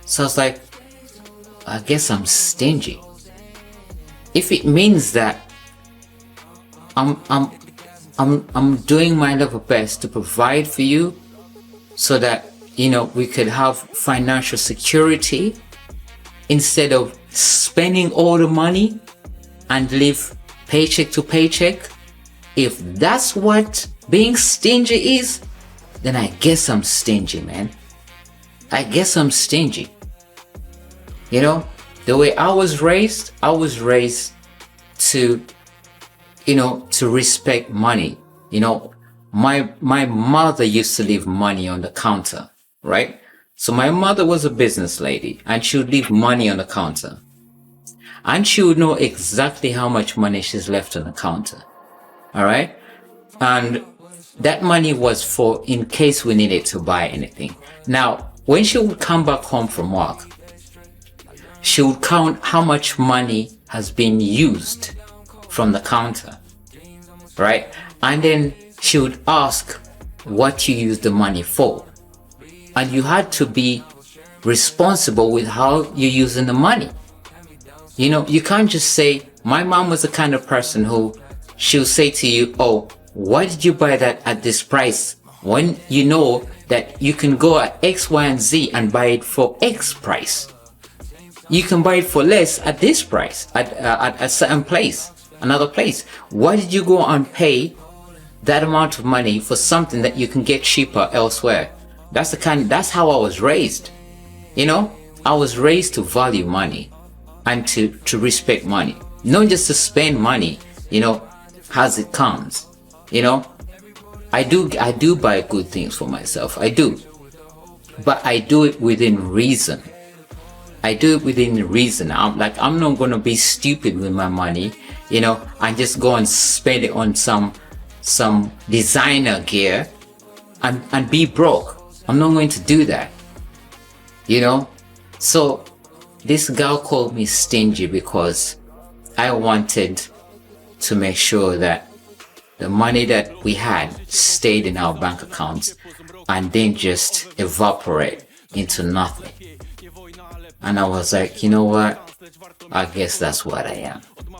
So I was like, I guess I'm stingy. If it means that I'm doing my level best to provide for you so that, we could have financial security instead of spending all the money and live paycheck to paycheck. If that's what being stingy is, then I guess I'm stingy, man. I guess I'm stingy. The way I was raised to, to respect money. My mother used to leave money on the counter, right? So my mother was a business lady and she would leave money on the counter. And she would know exactly how much money she's left on the counter. All right. And that money was for in case we needed to buy anything. Now, when she would come back home from work, she would count how much money has been used from the counter, right? And then she would ask what you use the money for. And you had to be responsible with how you're using the money. You can't just say, my mom was the kind of person who she'll say to you, oh, why did you buy that at this price? When you know that you can go at X, Y, and Z and buy it for X price. You can buy it for less at this price, at a certain place, another place. Why did you go and pay that amount of money for something that you can get cheaper elsewhere? That's how I was raised. I was raised to value money and to respect money. Not just to spend money, as it comes. I do buy good things for myself. I do. But I do it within reason. I'm not going to be stupid with my money, and just go and spend it on some designer gear and be broke. I'm not going to do that. So this girl called me stingy because I wanted to make sure that the money that we had stayed in our bank accounts and didn't just evaporate into nothing. And I was like, you know what? I guess that's what I am.